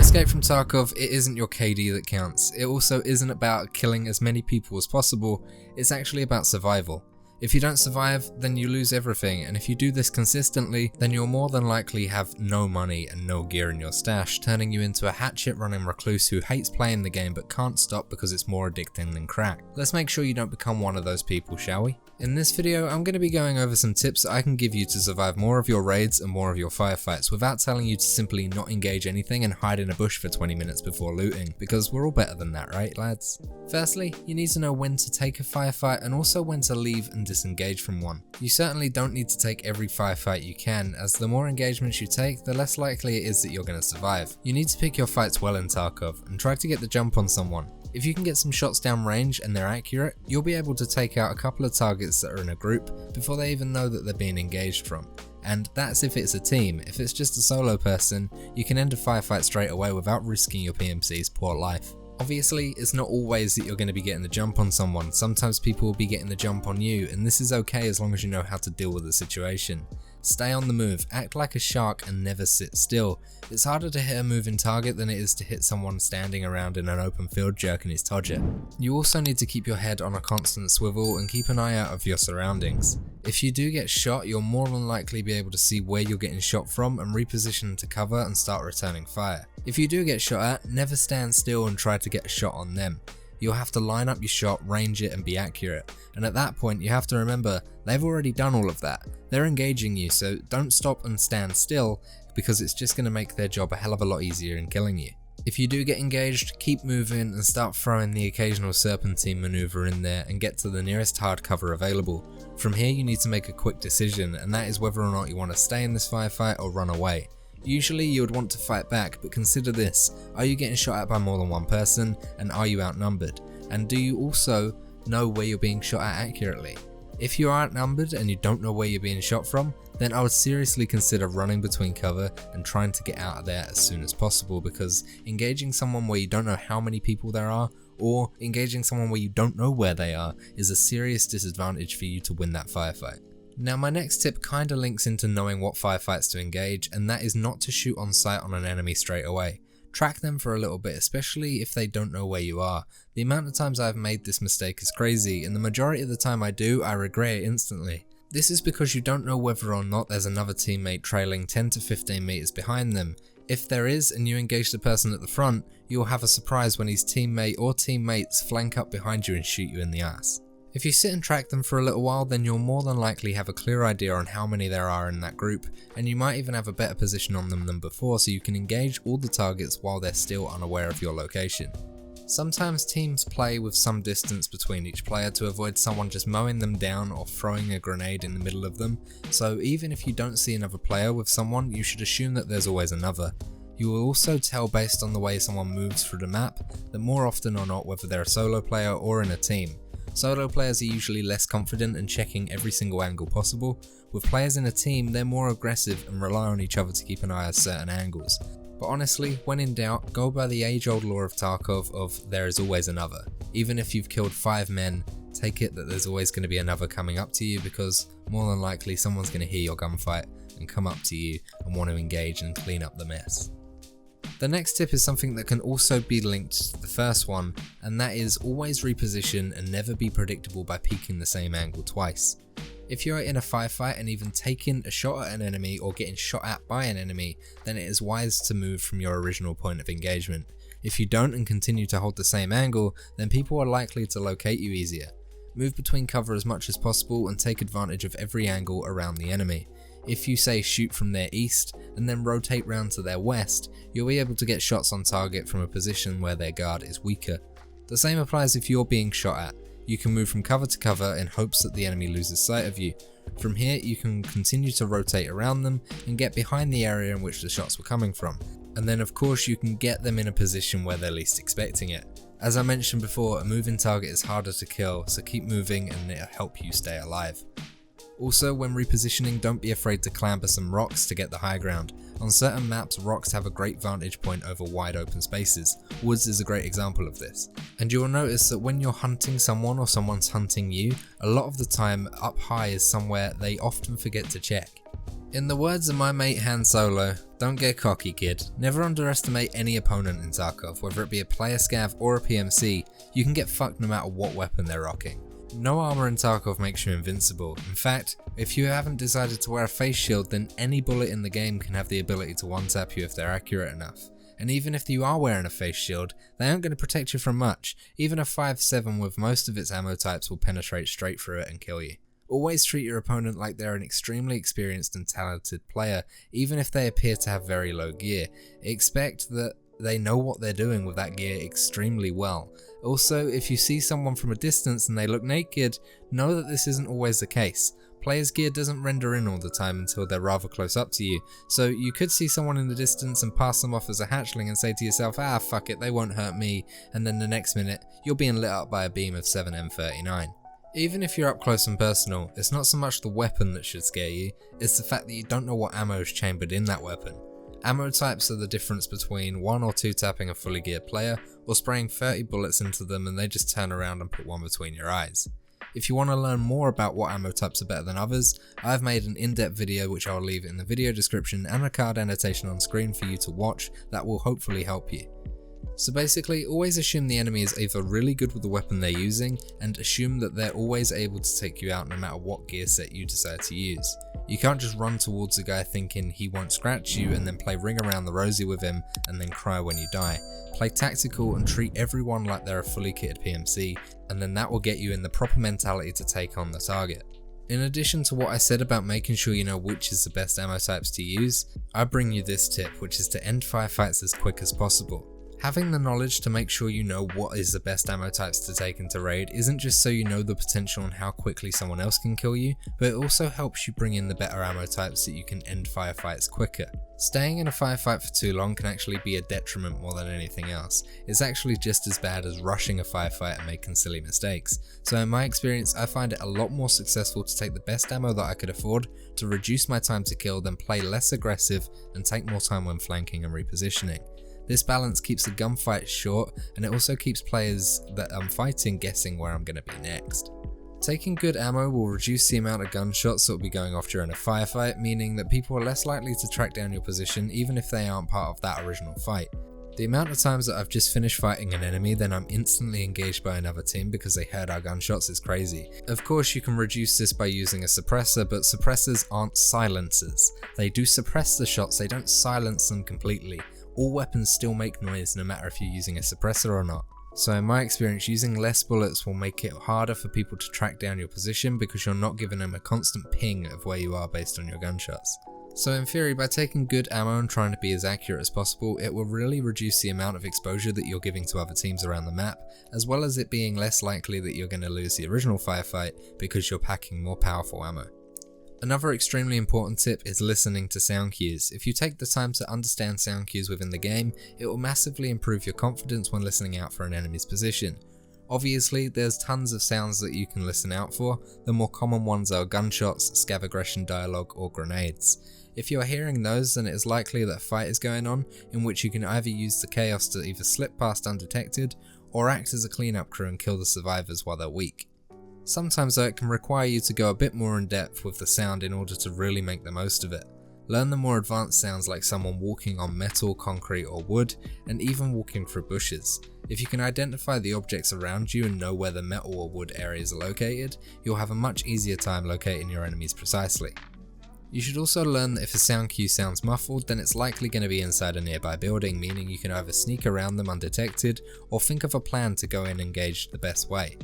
Escape from Tarkov, it isn't your KD that counts. It also isn't about killing as many people as possible, it's actually about survival. If you don't survive, then you lose everything, and if you do this consistently, then you'll more than likely have no money and no gear in your stash, turning you into a hatchet-running recluse who hates playing the game but can't stop because it's more addicting than crack. Let's make sure you don't become one of those people, shall we? In this video, I'm going to be going over some tips that I can give you to survive more of your raids and more of your firefights without telling you to simply not engage anything and hide in a bush for 20 minutes before looting, because we're all better than that, right lads? Firstly, you need to know when to take a firefight and also when to leave and disengage from one. You certainly don't need to take every firefight you can, as the more engagements you take, the less likely it is that you're going to survive. You need to pick your fights well in Tarkov and try to get the jump on someone. If you can get some shots down range and they're accurate, you'll be able to take out a couple of targets that are in a group before they even know that they're being engaged from. And that's if it's a team. If it's just a solo person, you can end a firefight straight away without risking your PMC's poor life. Obviously, it's not always that you're going to be getting the jump on someone. Sometimes people will be getting the jump on you, and this is okay as long as you know how to deal with the situation. Stay on the move, act like a shark and never sit still. It's harder to hit a moving target than it is to hit someone standing around in an open field jerking his todger. You also need to keep your head on a constant swivel and keep an eye out of your surroundings. If you do get shot, you'll more than likely be able to see where you're getting shot from and reposition to cover and start returning fire. If you do get shot at, never stand still and try to get a shot on them. You'll have to line up your shot, range it and be accurate, and at that point you have to remember they've already done all of that. They're engaging you, so don't stop and stand still, because it's just going to make their job a hell of a lot easier in killing you. If you do get engaged, keep moving and start throwing the occasional serpentine maneuver in there and get to the nearest hard cover available. From here you need to make a quick decision, and that is whether or not you want to stay in this firefight or run away. Usually you would want to fight back, but consider this: are you getting shot at by more than one person, and are you outnumbered? And do you also know where you're being shot at accurately? If you are outnumbered and you don't know where you're being shot from, then I would seriously consider running between cover and trying to get out of there as soon as possible, because engaging someone where you don't know how many people there are, or engaging someone where you don't know where they are, is a serious disadvantage for you to win that firefight. Now my next tip kinda links into knowing what firefights to engage, and that is not to shoot on sight on an enemy straight away. Track them for a little bit, especially if they don't know where you are. The amount of times I've made this mistake is crazy, and the majority of the time I do, I regret it instantly. This is because you don't know whether or not there's another teammate trailing 10 to 15 meters behind them. If there is and you engage the person at the front, you'll have a surprise when his teammate or teammates flank up behind you and shoot you in the ass. If you sit and track them for a little while, then you'll more than likely have a clear idea on how many there are in that group, and you might even have a better position on them than before, so you can engage all the targets while they're still unaware of your location. Sometimes teams play with some distance between each player to avoid someone just mowing them down or throwing a grenade in the middle of them, so even if you don't see another player with someone, you should assume that there's always another. You will also tell based on the way someone moves through the map that more often or not whether they're a solo player or in a team. Solo players are usually less confident and checking every single angle possible. With players in a team, they're more aggressive and rely on each other to keep an eye at certain angles. But honestly, when in doubt, go by the age-old law of Tarkov of there is always another. Even if you've killed 5 men, take it that there's always going to be another coming up to you, because more than likely someone's going to hear your gunfight and come up to you and want to engage and clean up the mess. The next tip is something that can also be linked to the first one, and that is always reposition and never be predictable by peeking the same angle twice. If you're in a firefight and even taking a shot at an enemy or getting shot at by an enemy, then it is wise to move from your original point of engagement. If you don't and continue to hold the same angle, then people are likely to locate you easier. Move between cover as much as possible and take advantage of every angle around the enemy. If you say shoot from their east and then rotate round to their west, you'll be able to get shots on target from a position where their guard is weaker. The same applies if you're being shot at. You can move from cover to cover in hopes that the enemy loses sight of you. From here you can continue to rotate around them and get behind the area in which the shots were coming from. And then of course you can get them in a position where they're least expecting it. As I mentioned before, a moving target is harder to kill, so keep moving and it'll help you stay alive. Also, when repositioning, don't be afraid to clamber some rocks to get the high ground. On certain maps, rocks have a great vantage point over wide open spaces. Woods is a great example of this. And you will notice that when you're hunting someone or someone's hunting you, a lot of the time up high is somewhere they often forget to check. In the words of my mate Han Solo, don't get cocky, kid. Never underestimate any opponent in Tarkov, whether it be a player scav or a PMC. You can get fucked no matter what weapon they're rocking. No armor in Tarkov makes you invincible. In fact, if you haven't decided to wear a face shield, then any bullet in the game can have the ability to one-tap you if they're accurate enough. And even if you are wearing a face shield, they aren't going to protect you from much. Even a 5.7 with most of its ammo types will penetrate straight through it and kill you. Always treat your opponent like they're an extremely experienced and talented player, even if they appear to have very low gear. Expect that they know what they're doing with that gear extremely well. Also, if you see someone from a distance and they look naked, know that this isn't always the case. Players' gear doesn't render in all the time until they're rather close up to you, so you could see someone in the distance and pass them off as a hatchling and say to yourself, ah fuck it, they won't hurt me, and then the next minute, you're being lit up by a beam of 7M39. Even if you're up close and personal, it's not so much the weapon that should scare you, it's the fact that you don't know what ammo is chambered in that weapon. Ammo types are the difference between 1 or 2 tapping a fully geared player, or spraying 30 bullets into them and they just turn around and put one between your eyes. If you want to learn more about what ammo types are better than others, I've made an in-depth video which I'll leave in the video description and a card annotation on screen for you to watch that will hopefully help you. So basically, always assume the enemy is either really good with the weapon they're using, and assume that they're always able to take you out no matter what gear set you decide to use. You can't just run towards a guy thinking he won't scratch you and then play ring around the rosy with him and then cry when you die. Play tactical and treat everyone like they're a fully kitted PMC, and then that will get you in the proper mentality to take on the target. In addition to what I said about making sure you know which is the best ammo types to use, I bring you this tip, which is to end firefights as quick as possible. Having the knowledge to make sure you know what is the best ammo types to take into raid isn't just so you know the potential and how quickly someone else can kill you, but it also helps you bring in the better ammo types so you can end firefights quicker. Staying in a firefight for too long can actually be a detriment more than anything else. It's actually just as bad as rushing a firefight and making silly mistakes. So in my experience, I find it a lot more successful to take the best ammo that I could afford, to reduce my time to kill, than play less aggressive and take more time when flanking and repositioning. This balance keeps the gunfight short, and it also keeps players that I'm fighting guessing where I'm going to be next. Taking good ammo will reduce the amount of gunshots that will be going off during a firefight, meaning that people are less likely to track down your position even if they aren't part of that original fight. The amount of times that I've just finished fighting an enemy, then I'm instantly engaged by another team because they heard our gunshots is crazy. Of course you can reduce this by using a suppressor, but suppressors aren't silencers. They do suppress the shots, they don't silence them completely. All weapons still make noise no matter if you're using a suppressor or not. So in my experience, using less bullets will make it harder for people to track down your position because you're not giving them a constant ping of where you are based on your gunshots. So in theory, by taking good ammo and trying to be as accurate as possible, it will really reduce the amount of exposure that you're giving to other teams around the map, as well as it being less likely that you're going to lose the original firefight because you're packing more powerful ammo. Another extremely important tip is listening to sound cues. If you take the time to understand sound cues within the game, it will massively improve your confidence when listening out for an enemy's position. Obviously, there's tons of sounds that you can listen out for. The more common ones are gunshots, scav aggression dialogue, or grenades. If you are hearing those, then it is likely that a fight is going on, in which you can either use the chaos to either slip past undetected, or act as a cleanup crew and kill the survivors while they're weak. Sometimes though, it can require you to go a bit more in depth with the sound in order to really make the most of it. Learn the more advanced sounds like someone walking on metal, concrete or wood, and even walking through bushes. If you can identify the objects around you and know where the metal or wood areas are located, you'll have a much easier time locating your enemies precisely. You should also learn that if a sound cue sounds muffled, then it's likely going to be inside a nearby building, meaning you can either sneak around them undetected or think of a plan to go in and engage the best way.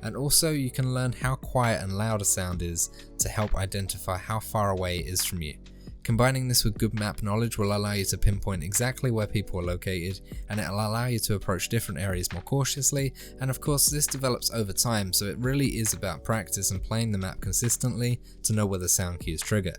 And also you can learn how quiet and loud a sound is to help identify how far away it is from you. Combining this with good map knowledge will allow you to pinpoint exactly where people are located, and it will allow you to approach different areas more cautiously, and of course this develops over time, so it really is about practice and playing the map consistently to know where the sound cues trigger.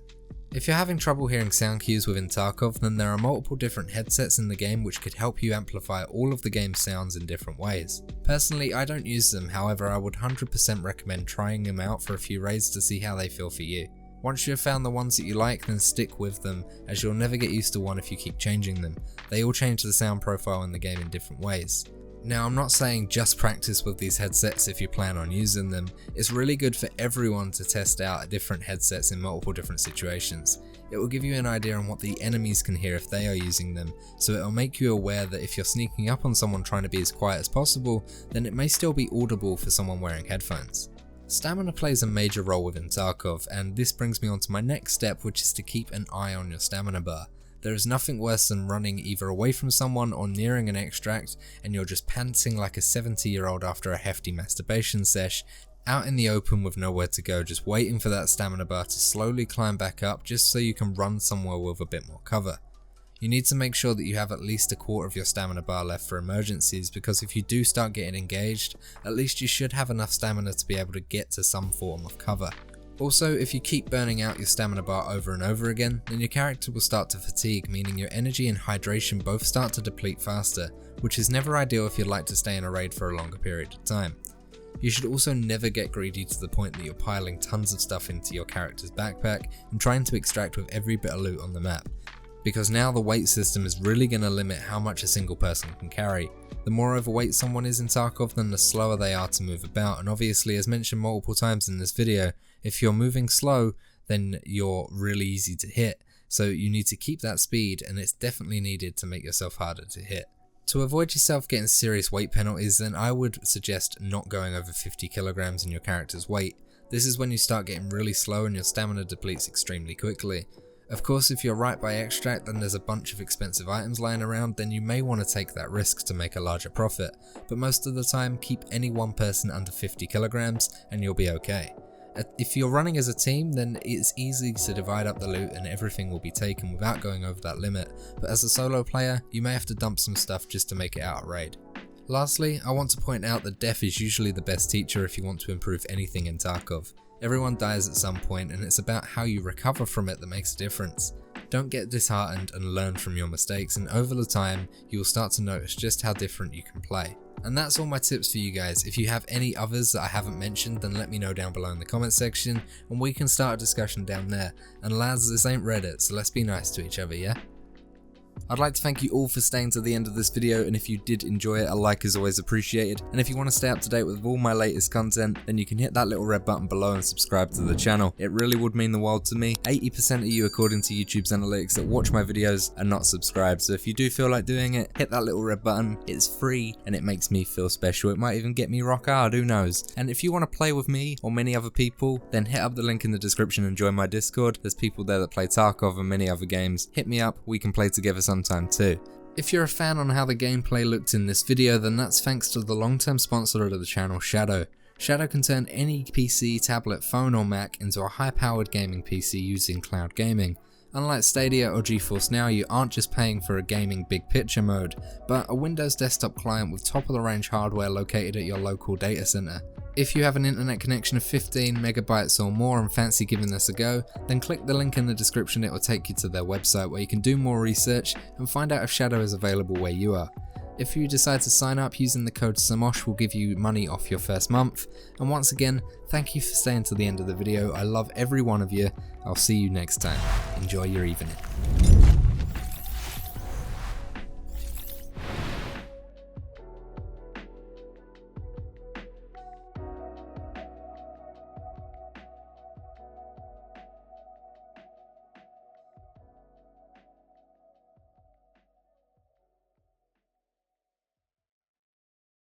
If you're having trouble hearing sound cues within Tarkov, then there are multiple different headsets in the game which could help you amplify all of the game's sounds in different ways. Personally, I don't use them, however I would 100% recommend trying them out for a few raids to see how they feel for you. Once you have found the ones that you like, then stick with them, as you'll never get used to one if you keep changing them. They all change the sound profile in the game in different ways. Now, I'm not saying just practice with these headsets if you plan on using them. It's really good for everyone to test out different headsets in multiple different situations. It will give you an idea on what the enemies can hear if they are using them, so it will make you aware that if you're sneaking up on someone trying to be as quiet as possible, then it may still be audible for someone wearing headphones. Stamina plays a major role within Tarkov, and this brings me on to my next step, which is to keep an eye on your stamina bar. There is nothing worse than running either away from someone or nearing an extract and you're just panting like a 70-year-old after a hefty masturbation sesh, out in the open with nowhere to go, just waiting for that stamina bar to slowly climb back up just so you can run somewhere with a bit more cover. You need to make sure that you have at least a quarter of your stamina bar left for emergencies, because if you do start getting engaged, at least you should have enough stamina to be able to get to some form of cover. Also, if you keep burning out your stamina bar over and over again, then your character will start to fatigue, meaning your energy and hydration both start to deplete faster, which is never ideal if you'd like to stay in a raid for a longer period of time. You should also never get greedy to the point that you're piling tons of stuff into your character's backpack and trying to extract with every bit of loot on the map, because now the weight system is really going to limit how much a single person can carry. The more overweight someone is in Tarkov, then the slower they are to move about, and obviously, as mentioned multiple times in this video, if you're moving slow, then you're really easy to hit, so you need to keep that speed, and it's definitely needed to make yourself harder to hit. To avoid yourself getting serious weight penalties, then I would suggest not going over 50 kilograms in your character's weight. This is when you start getting really slow and your stamina depletes extremely quickly. Of course, if you're right by extract and there's a bunch of expensive items lying around, then you may want to take that risk to make a larger profit, but most of the time keep any one person under 50 kilograms and you'll be okay. If you're running as a team, then it's easy to divide up the loot and everything will be taken without going over that limit, but as a solo player, you may have to dump some stuff just to make it out of raid. Lastly, I want to point out that death is usually the best teacher if you want to improve anything in Tarkov. Everyone dies at some point, and it's about how you recover from it that makes a difference. Don't get disheartened and learn from your mistakes, and over the time, you will start to notice just how different you can play. And that's all my tips for you guys. If you have any others that I haven't mentioned, then let me know down below in the comment section, and we can start a discussion down there. And lads, this ain't Reddit, so let's be nice to each other, yeah? I'd like to thank you all for staying to the end of this video, and if you did enjoy it, a like is always appreciated. And if you want to stay up to date with all my latest content, then you can hit that little red button below and subscribe to the channel. It really would mean the world to me. 80% of you, according to YouTube's analytics, that watch my videos are not subscribed, so if you do feel like doing it, hit that little red button. It's free and it makes me feel special. It might even get me rock hard, who knows. And if you want to play with me or many other people, then hit up the link in the description and join my Discord. There's people there that play Tarkov and many other games. Hit me up, we can play together sometime too. If you're a fan on how the gameplay looked in this video, then that's thanks to the long-term sponsor of the channel, Shadow. Shadow can turn any PC, tablet, phone or Mac into a high-powered gaming PC using cloud gaming. Unlike Stadia or GeForce Now, you aren't just paying for a gaming big picture mode, but a Windows desktop client with top-of-the-range hardware located at your local data center. If you have an internet connection of 15 megabytes or more and fancy giving this a go, then click the link in the description. It will take you to their website where you can do more research and find out if Shadow is available where you are. If you decide to sign up using the code Samosh, will give you money off your first month. And once again, thank you for staying to the end of the video. I love every one of you. I'll see you next time. Enjoy your evening.